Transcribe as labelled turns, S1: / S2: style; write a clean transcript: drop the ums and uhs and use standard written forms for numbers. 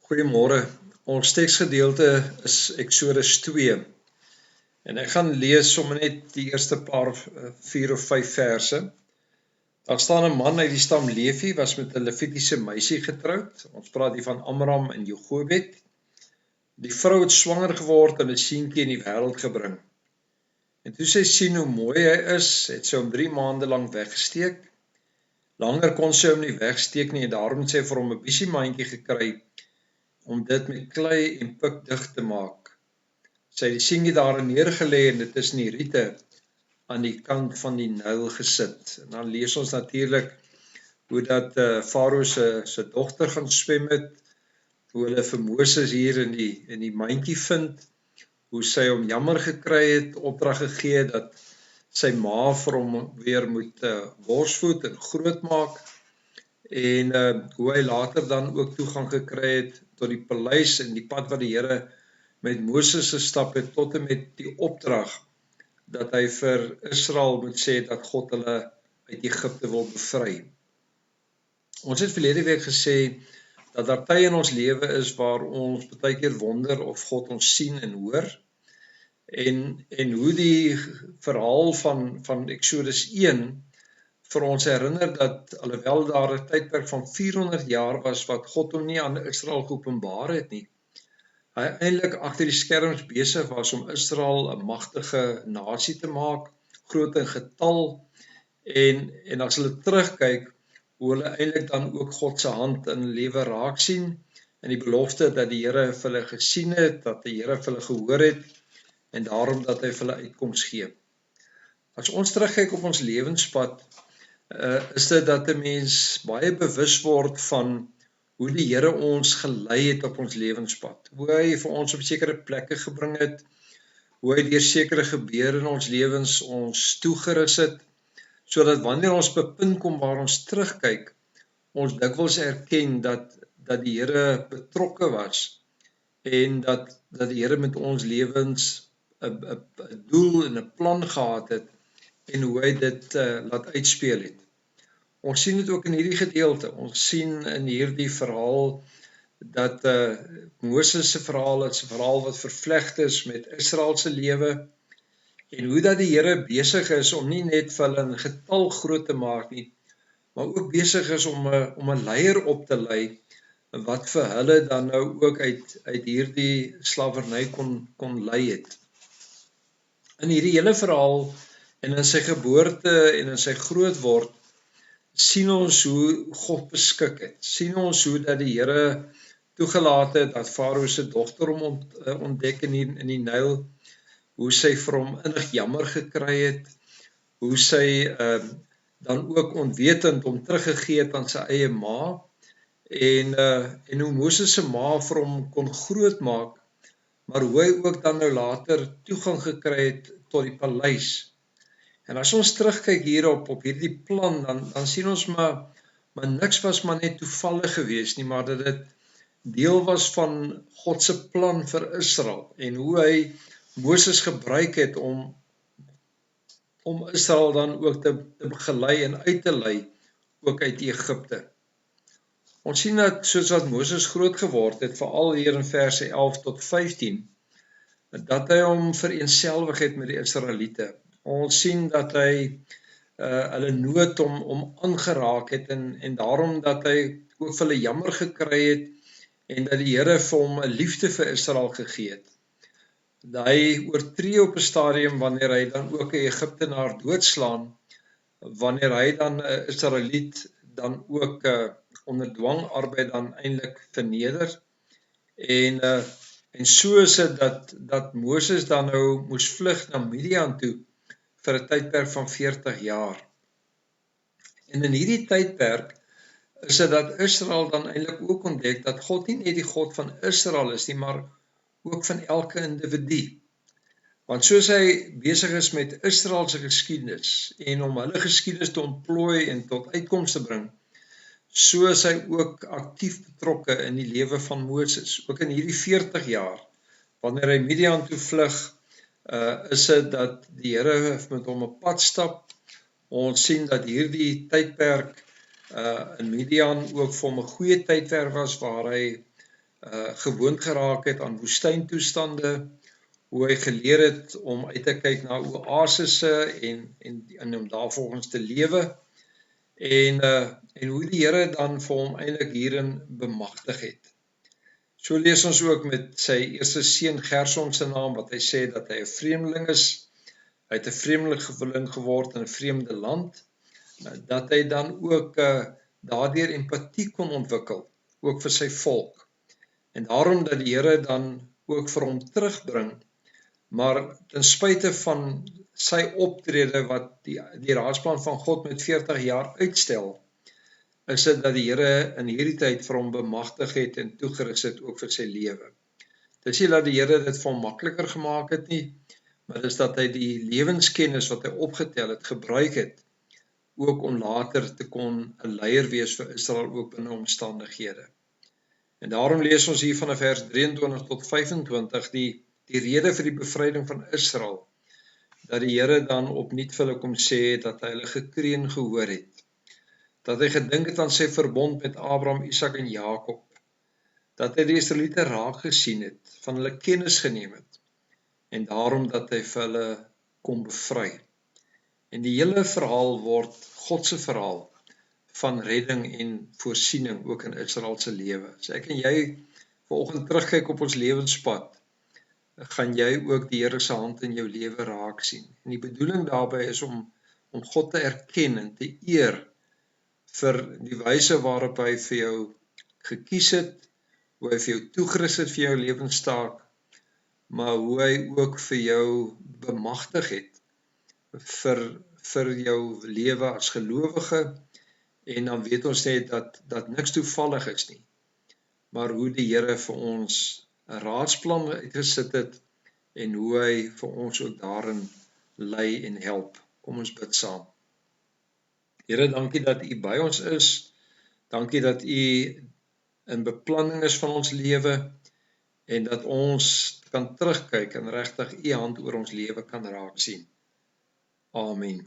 S1: Goeiemôre. Ons teksgedeelte is Eksodus 2 en ek gaan lees sommer net die eerste paar 4 of 5 verse. Daar staan 'n man uit die stam Levi was met 'n Levitiese meisie getroud. Ons praat hier van Amram en Jochebed. Die vrou het swanger geword en 'n seentjie in die wêreld gebring. En toe sy sien hoe mooi hy is, het sy hom 3 maande lank weggesteek. Langer kon sy hom nie wegsteek nie en daarom het sy vir hom 'n bisiemandjie gekry om dit met klei en pik dig te maak. Sy het die seentjie daarin neergelê en dit is in die riete aan die kant van die Nyl gesit. En dan lees ons natuurlik hoe dat Farao se dogter gaan swem het, hoe hulle vir Moses hier in die mandjie vind, hoe sy hom jammer gekry het, opdrag gegee dat sy ma vir hom weer moet borsvoed en grootmaak, en hoe hy later dan ook toegang gekry het tot die paleis en die pad wat die Here met Moses gestap het, tot en met die opdrag dat hy vir Israel moet sê dat God hulle uit Egipte wil bevry. Ons het verlede week gesê dat daar tye in ons lewe is waar ons baie keer wonder of God ons sien en hoor, en hoe die verhaal van Eksodus 1 vir ons herinner dat alhoewel daar 'n tydperk van 400 jaar was wat God hom nie aan Israel geopenbaar het nie, hy eintlik agter die skerms besig was om Israel 'n magtige nasie te maak, groot in getal, en as hulle terugkyk, hoe hulle eintlik dan ook God se hand in hulle lewe raak sien, en die belofte dat die Here vir hulle gesien het, dat die Here vir hulle gehoor het, en daarom dat hy vir hulle uitkoms gee. As ons terugkyk op ons lewenspad, is dit dat 'n mens baie bewus word van hoe die Here ons gelei het op ons lewenspad, hoe hy vir ons op sekere plekke gebring het, hoe hy deur sekere gebeure in ons lewens ons toegerus het, sodat wanneer ons op 'n punt kom waar ons terugkyk, ons dikwels erken dat die Here betrokke was, en dat die Here met ons lewens 'n doel en 'n plan gehad het, en hoe hy dit laat uitspeel het. Ons sien dit ook in hierdie gedeelte. Ons sien in hierdie verhaal dat Moses se verhaal is 'n verhaal wat vervleg is met Israel se lewe, en hoe dat die Here besig is om nie net vir hulle in getal groot te maak nie, maar ook besig is om 'n leier op te lei wat vir hulle dan nou ook uit hierdie slawerny kon lei het. In hierdie hele verhaal en in sy geboorte en in sy grootword sien ons hoe God beskik het. Sien ons hoe dat die Here toegelaat het dat Farao se dogter hom ontdek in die Nyl, hoe sy vir hom innig jammer gekry het, hoe sy dan ook onwetend hom teruggegee het aan sy eie ma, en hoe Moses se ma vir hom kon grootmaak, maar hoe hy ook dan nou later toegang gekry het tot die paleis. En as ons terugkyk hierop, op hierdie plan, dan sien ons maar niks was maar net toevallig gewees nie, maar dat dit deel was van God se plan vir Israel, en hoe hy Moses gebruik het om Israel dan ook te begelei en uit te lei, ook uit Egipte. Ons sien dat soos wat Moses groot geword het, veral hier in verse 11 tot 15, dat hy hom vereenselwig het met die Israeliete. Ons sien dat hy hulle nood om aangeraak het, en daarom dat hy ook vir hulle jammer gekry het, en dat die Here vir hom 'n liefde vir Israel gegee het. Dat hy oortree op 'n stadium wanneer hy dan ook 'n Egiptenaar doodslaan, wanneer hy dan 'n Israeliet dan ook onder dwangarbeid dan eintlik verneder, en so is dit dat Moses dan nou moes vlug na Midian toe vir 'n tydperk van 40 jaar. En in hierdie tydperk is dit dat Israel dan eintlik ook ontdek dat God nie net die God van Israel is nie, maar ook van elke individu. Want soos hy besig is met Israel se geskiedenis, en om hulle geskiedenis te ontplooi en tot uitkoms te bring, so is hy ook aktief betrokke in die lewe van Moses, ook in hierdie 40 jaar, wanneer hy Midian toe vlug, is dit dat die Here met hom op pad stap. Ons sien dat hierdie tydperk in Midian ook vir hom 'n goeie tydperk was, waar hy gewoond geraak het aan woestyntoestande, hoe hy geleer het om uit te kyk na oasisse en om daarvolgens te lewe, en hoe die Here dan vir hom eintlik hierin bemagtig het. So lees ons ook met sy eerste seun Gerson se naam, wat hy sê dat hy 'n vreemdeling is, hy het 'n vreemdeling geword in 'n vreemde land, dat hy dan ook daardeur empatie kon ontwikkel, ook vir sy volk. En daarom dat die Here dan ook vir hom terugbring, maar ten spyte van sy optrede wat die raadsplan van God met 40 jaar uitstel, is dit dat die Here in hierdie tyd vir hom bemagtig het en toegerus het ook vir sy lewe. Dis nie dat die Here dit vir hom makliker gemaak het nie, maar dis dat hy die lewenskennis wat hy opgetel het, gebruik het, ook om later te kon 'n leier wees vir Israel ook binne omstandighede. En daarom lees ons hier van vers 23 tot 25 die rede vir die bevryding van Israel, dat die Here dan opnuut vir hulle kom sê dat hy hulle gekreun gehoor het, dat hy gedink het aan sy verbond met Abraham, Isak en Jakob, dat hy die Israeliete raak gesien het, van hulle kennis geneem het, en daarom dat hy vir hulle kom bevry. En die hele verhaal word God se verhaal van redding en voorsiening ook in Israel se lewe. As ek en jy vanoggend terugkyk op ons lewenspad, gaan jy ook die Here se hand in jou lewe raak sien. En die bedoeling daarbey is om God te erken en te eer vir die wyse waarop hy vir jou gekies het, hoe hy vir jou toegerus het vir jou lewenstaak, maar hoe hy ook vir jou bemagtig het vir jou lewe as gelowige. En dan weet ons net dat niks toevallig is nie, maar hoe die Here vir ons 'n raadsplan uitgesit het en hoe hy vir ons ook daarin lei en help. Kom ons bid saam. Here, dankie dat U by ons is. Dankie dat U in beplanning is van ons lewe en dat ons kan terugkyk en regtig U hand oor ons lewe kan raak sien. Amen.